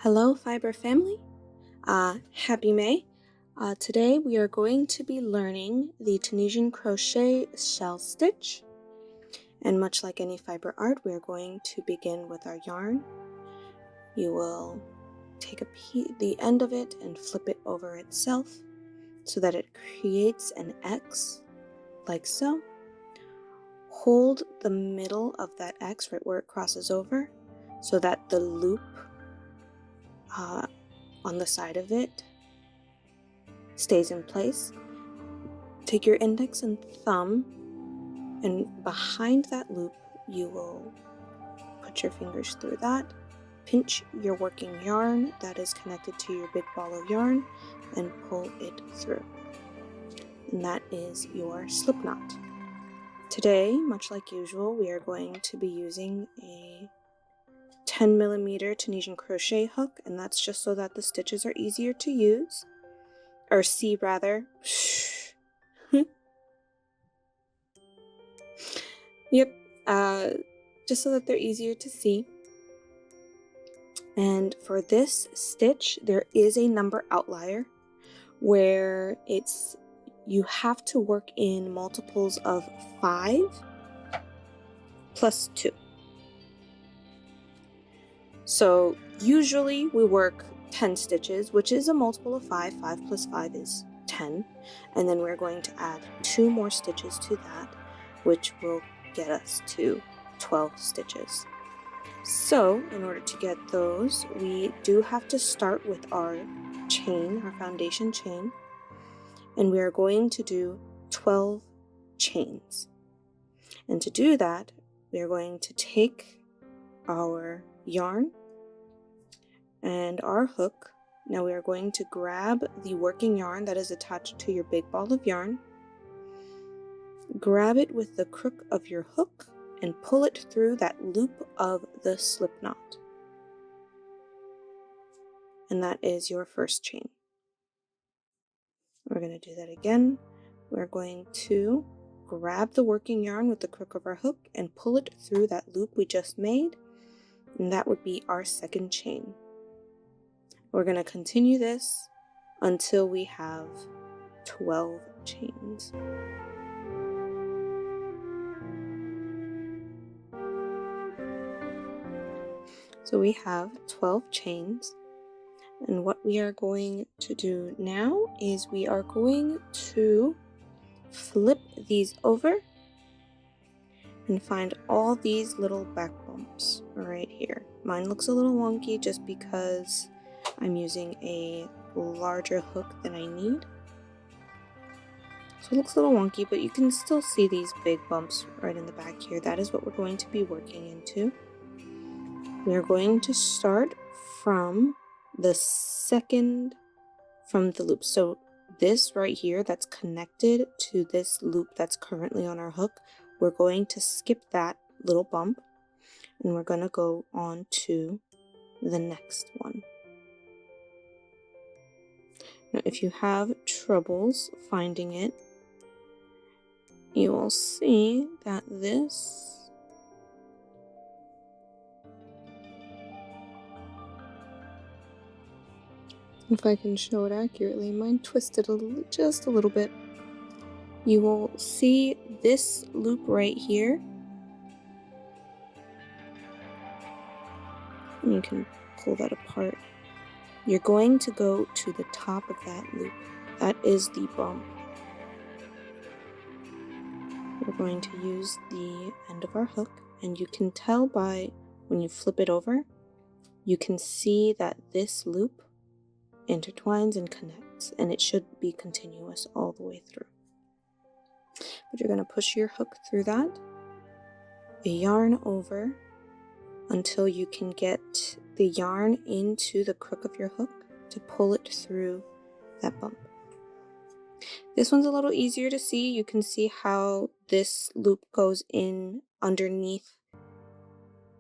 Hello, Fiber Family. Happy May. Today we are going to be learning the Tunisian Crochet shell stitch. And much like any fiber art, we are going to begin with our yarn. You will take the end of it and flip it over itself so that it creates an X, like so. Hold the middle of that X right where it crosses over so that the loop on the side of it stays in place. Take your index and thumb, and behind that loop you will put your fingers through that, pinch your working yarn that is connected to your big ball of yarn, and pull it through. And that is your slip knot. Today, much like usual, we are going to be using a 10mm Tunisian crochet hook, and that's just so that the stitches are easier to use, or see rather. Yep, just so that they're easier to see. And for this stitch, there is a number outlier where you have to work in multiples of 5 plus 2. So usually we work 10 stitches, which is a multiple of 5. 5 plus 5 is 10. And then we're going to add 2 more stitches to that, which will get us to 12 stitches. So in order to get those, we do have to start with our chain, our foundation chain, and we are going to do 12 chains. And to do that, we are going to take our yarn and our hook. Now we are going to grab the working yarn that is attached to your big ball of yarn, grab it with the crook of your hook, and pull it through that loop of the slip knot. And that is your first chain. We're going to do that again. We're going to grab the working yarn with the crook of our hook and pull it through that loop we just made, and that would be our second chain. We're going to continue this until we have 12 chains. So we have 12 chains, and what we are going to do now is we are going to flip these over and find all these little back bumps right here. Mine looks a little wonky just because I'm using a larger hook than I need. So it looks a little wonky, but you can still see these big bumps right in the back here. That is what we're going to be working into. We are going to start from the loop. So this right here that's connected to this loop that's currently on our hook, we're going to skip that little bump and we're going to go on to the next one. Now, if you have troubles finding it, you will see that this if I can show it accurately, mine twisted just a little bit. You will see this loop right here. And you can pull that apart. You're going to go to the top of that loop. That is the bump. We're going to use the end of our hook, and you can tell by when you flip it over, you can see that this loop intertwines and connects, and it should be continuous all the way through. But you're going to push your hook through that, the yarn over until you can get the yarn into the crook of your hook to pull it through that bump. This one's a little easier to see. You can see how this loop goes in underneath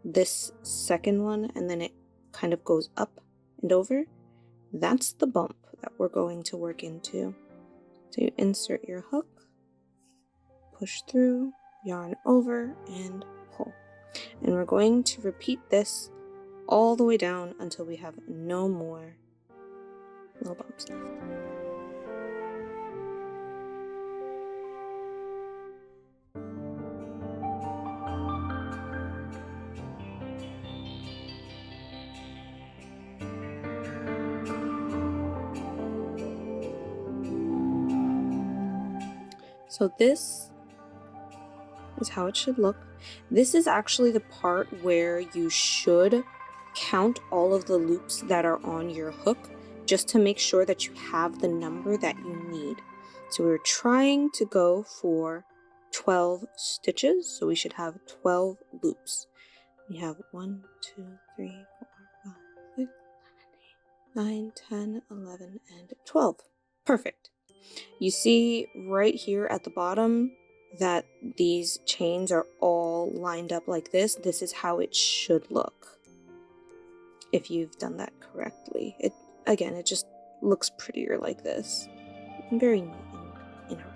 this second one, and then it kind of goes up and over. That's the bump that we're going to work into. So you insert your hook, push through, yarn over, and pull. And we're going to repeat this all the way down until we have no more little bumps left. So this is how it should look. This is actually the part where you should count all of the loops that are on your hook just to make sure that you have the number that you need. So we're trying to go for 12 stitches, so we should have 12 loops. We have 1, 2, 3, 4, 5, 6, 7, 8, 9, 10, 11, and 12. Perfect. You see right here at the bottom that these chains are all lined up like this. This is how it should look if you've done that correctly. It just looks prettier like this. Very neat in her.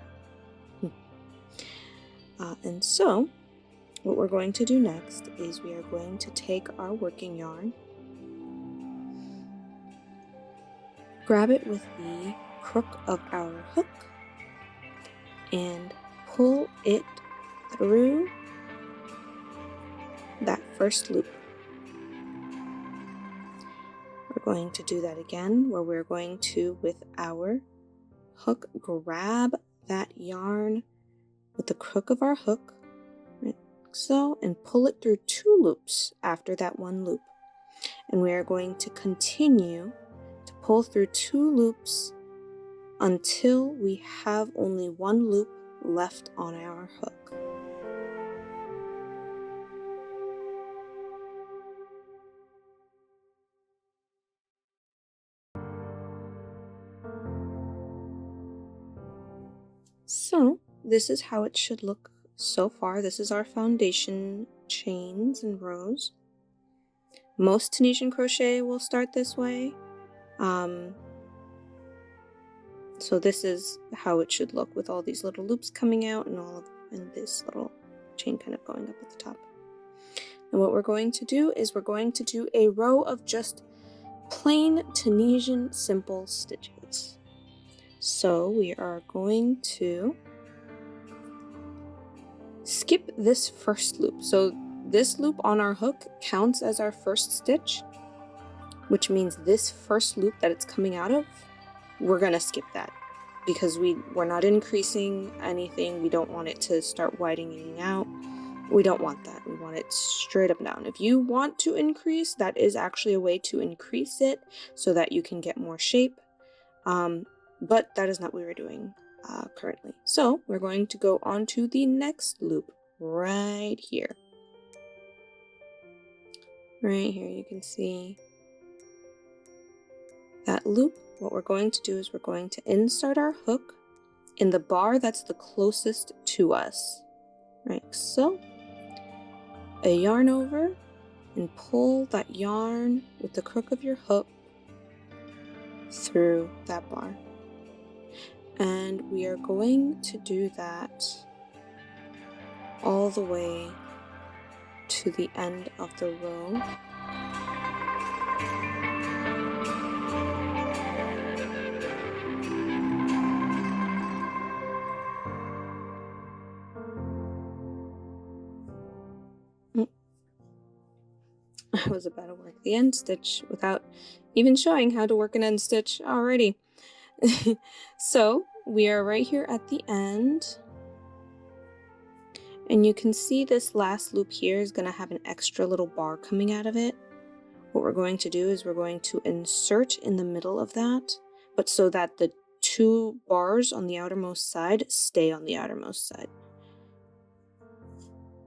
And so what we're going to do next is we are going to take our working yarn, grab it with the crook of our hook, and pull it through that first loop. We're going to do that again, where we're going to, with our hook, grab that yarn with the crook of our hook, like so, and pull it through 2 loops after that 1 loop. And we are going to continue to pull through 2 loops until we have only 1 loop left on our hook. So this is how it should look so far. This is our foundation chains and rows. Most Tunisian crochet will start this way. So this is how it should look, with all these little loops coming out and this little chain kind of going up at the top. And what we're going to do is we're going to do a row of just plain Tunisian simple stitches. So we are going to skip this first loop. So this loop on our hook counts as our first stitch, which means this first loop that it's coming out of, we're gonna skip that because we're not increasing anything. We don't want it to start widening out. We don't want that. We want it straight up and down. If you want to increase, that is actually a way to increase it so that you can get more shape. But that is not what we're doing currently. So we're going to go on to the next loop right here. Right here you can see that loop. What we're going to do is we're going to insert our hook in the bar that's the closest to us. Right, so a yarn over and pull that yarn with the crook of your hook through that bar. And we are going to do that all the way to the end of the row. I was about to work the end stitch without even showing how to work an end stitch already. So we are right here at the end, and you can see this last loop here is going to have an extra little bar coming out of it. What we're going to do is we're going to insert in the middle of that, but so that the 2 bars on the outermost side stay on the outermost side,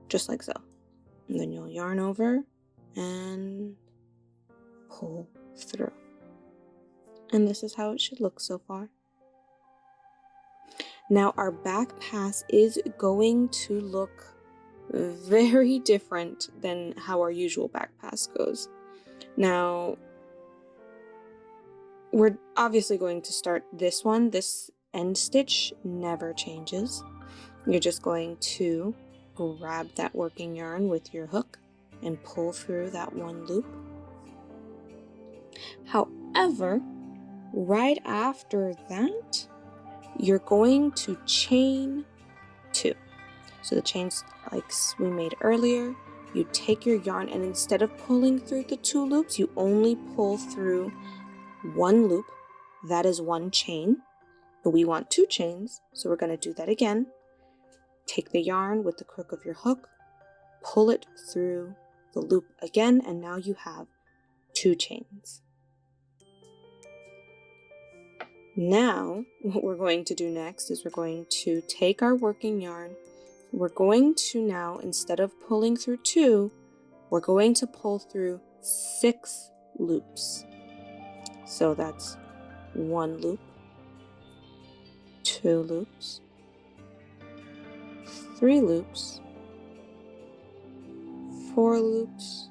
just like so. And then you'll yarn over and pull through. And this is how it should look so far. Now our back pass is going to look very different than how our usual back pass goes. Now, we're obviously going to start this one. This end stitch never changes. You're just going to grab that working yarn with your hook and pull through that 1 loop. However, right after that, you're going to chain 2. So the chains like we made earlier, you take your yarn and instead of pulling through the 2 loops, you only pull through 1 loop. That is 1 chain, but we want 2 chains, so we're going to do that again. Take the yarn with the crook of your hook, pull it through the loop again, and now you have 2 chains. Now, what we're going to do next is we're going to take our working yarn. We're going to now, instead of pulling through 2, we're going to pull through 6 loops. So that's 1 loop, 2 loops, 3 loops, 4 loops,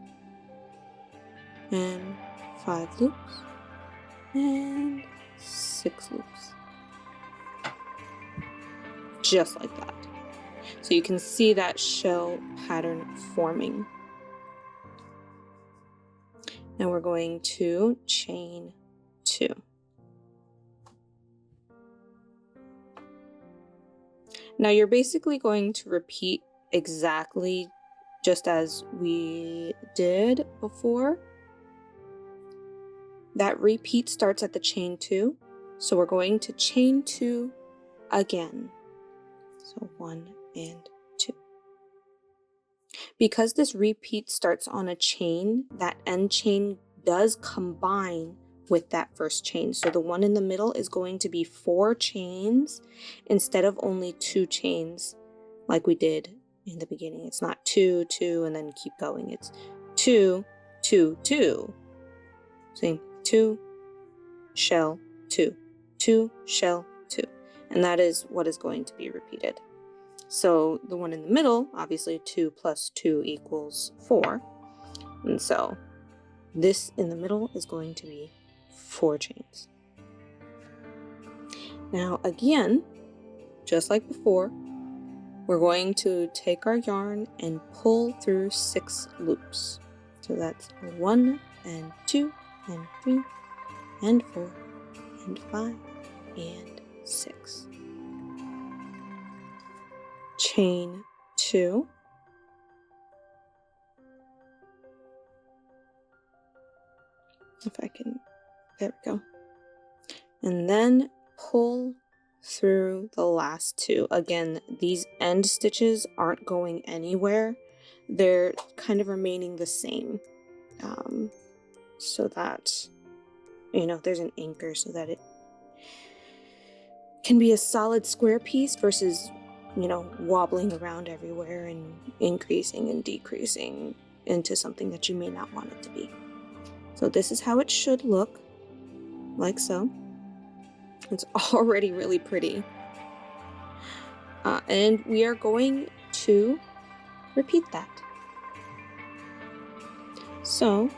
and 5 loops, and 6 loops. Just like that. So you can see that shell pattern forming. Now we're going to chain 2. Now you're basically going to repeat exactly just as we did before. That repeat starts at the chain 2, so we're going to chain 2 again. So 1 and 2. Because this repeat starts on a chain, that end chain does combine with that first chain. So the one in the middle is going to be 4 chains instead of only 2 chains like we did in the beginning. It's not 2, 2, and then keep going. It's 2, 2, 2. See, 2, shell, 2, 2, shell, 2. And that is what is going to be repeated. So the one in the middle, obviously 2 plus 2 equals 4. And so this in the middle is going to be 4 chains. Now again, just like before, we're going to take our yarn and pull through 6 loops. So that's 1 and 2 and 3 and 4 and 5 and 6. Chain 2. If I can, there we go. And then pull through the last 2. Again, these end stitches aren't going anywhere. They're kind of remaining the same. So that, there's an anchor so that it can be a solid square piece versus, wobbling around everywhere and increasing and decreasing into something that you may not want it to be. So this is how it should look, like so. It's already really pretty. And we are going to repeat that. So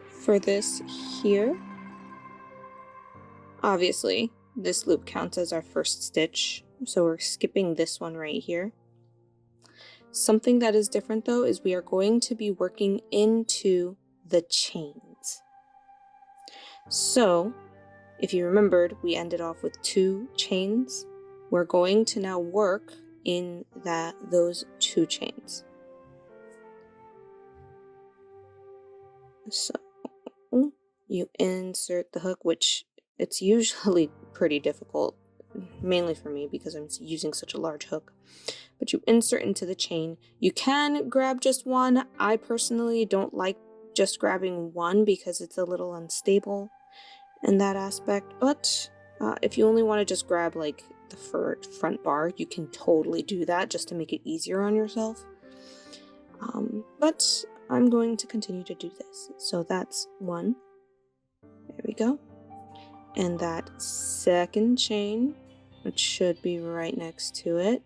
for this here, obviously this loop counts as our first stitch, so we're skipping this one right here. Something that is different though is we are going to be working into the chains. So if you remembered, we ended off with 2 chains. We're going to now work in those 2 chains. So you insert the hook, which it's usually pretty difficult, mainly for me because I'm using such a large hook. But you insert into the chain. You can grab just one. I personally don't like just grabbing one because it's a little unstable in that aspect. But if you only want to just grab like the front bar, you can totally do that just to make it easier on yourself. But I'm going to continue to do this. So that's 1. There we go. And that second chain, which should be right next to it,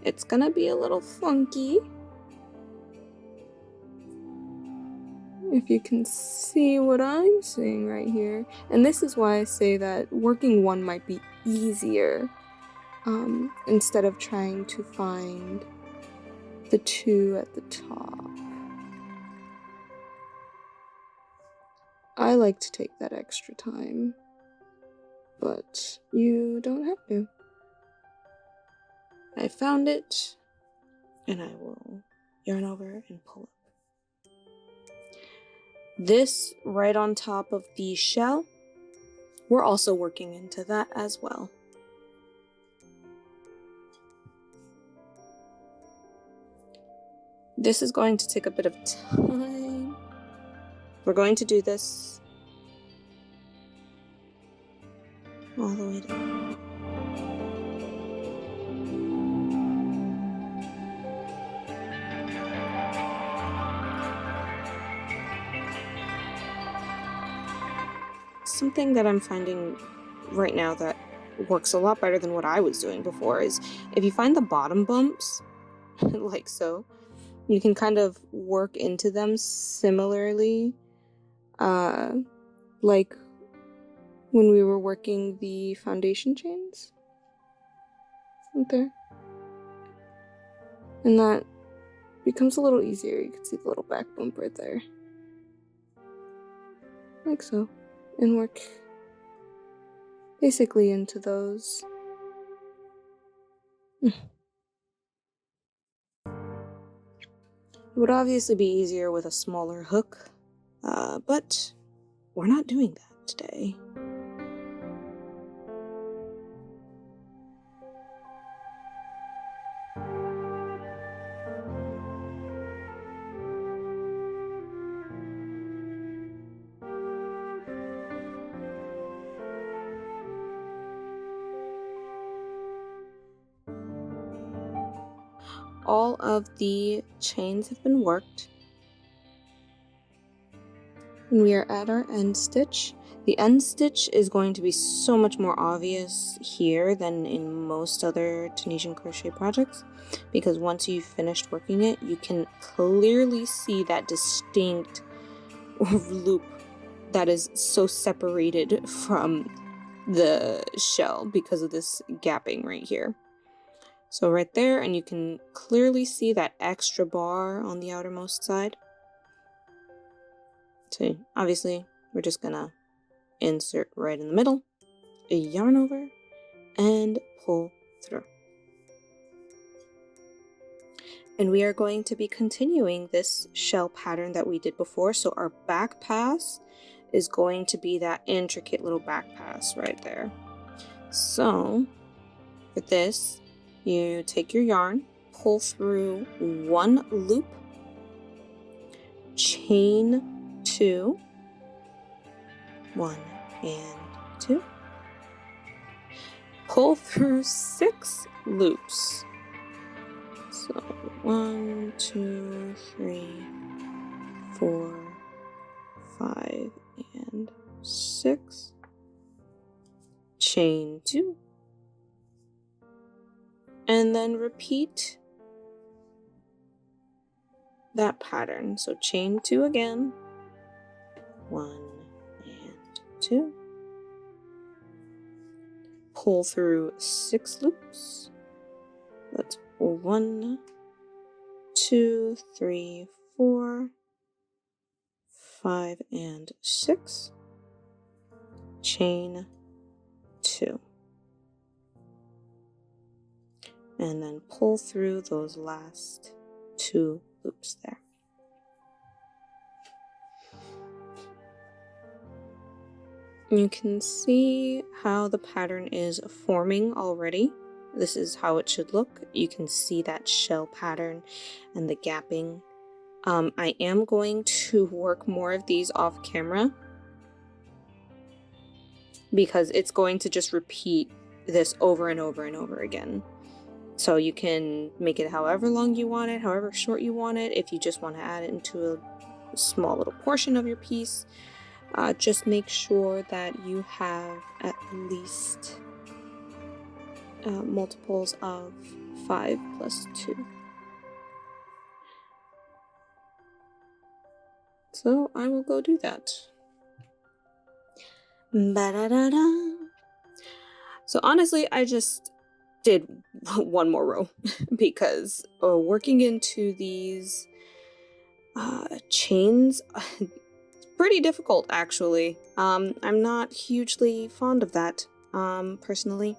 it's gonna be a little funky. If you can see what I'm seeing right here. And this is why I say that working one might be easier instead of trying to find the 2 at the top. I like to take that extra time, but you don't have to. I found it, and I will yarn over and pull up. This right on top of the shell, we're also working into that as well. This is going to take a bit of time. We're going to do this all the way down. Something that I'm finding right now that works a lot better than what I was doing before is if you find the bottom bumps, like so, you can kind of work into them similarly, like when we were working the foundation chains. Right there. And that becomes a little easier. You can see the little back bump right there. Like so. And work basically into those. It would obviously be easier with a smaller hook, but we're not doing that today. All of the chains have been worked. And we are at our end stitch. The end stitch is going to be so much more obvious here than in most other Tunisian crochet projects, because once you've finished working it, you can clearly see that distinct loop that is so separated from the shell because of this gapping right here. So right there, and you can clearly see that extra bar on the outermost side. So obviously, we're just gonna insert right in the middle, a yarn over, and pull through. And we are going to be continuing this shell pattern that we did before. So our back pass is going to be that intricate little back pass right there. So for this, you take your yarn, pull through one loop, chain 2, 1 and 2, pull through 6 loops. So 1, 2, 3, 4, 5 and 6, chain 2, and then repeat that pattern. So chain 2 again, 1 and 2, pull through 6 loops. That's 1, 2, 3, 4, 5 and 6, chain 2, and then pull through those last 2 loops there. You can see how the pattern is forming already. This is how it should look. You can see that shell pattern and the gapping. I am going to work more of these off camera because it's going to just repeat this over and over and over again. So you can make it however long you want it, however short you want it. If you just want to add it into a small little portion of your piece, just make sure that you have at least multiples of 5 plus 2. So I will go do that. Ba-da-da-da. So honestly, I just did one more row because working into these chains pretty difficult actually. I'm not hugely fond of that personally,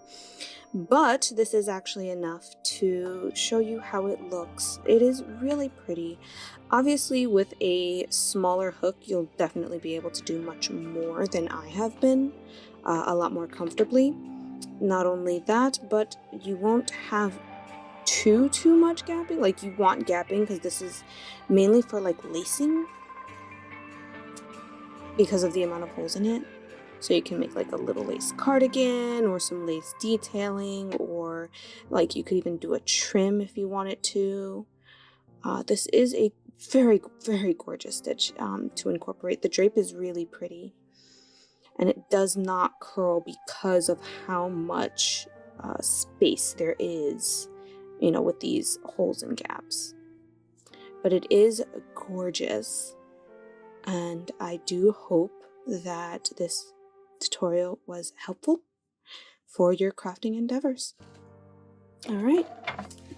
but this is actually enough to show you how it looks. It is really pretty. Obviously, with a smaller hook, you'll definitely be able to do much more than I have been, a lot more comfortably. Not only that, but you won't have too much gapping. Like, you want gapping because this is mainly for like lacing because of the amount of holes in it. So you can make like a little lace cardigan or some lace detailing, or like you could even do a trim if you wanted to. This is a very, very gorgeous stitch to incorporate. The drape is really pretty, and it does not curl because of how much space there is, you know, with these holes and gaps. But it is gorgeous, and I do hope that this tutorial was helpful for your crafting endeavors. All right,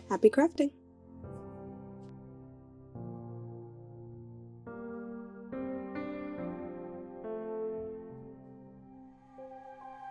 happy crafting!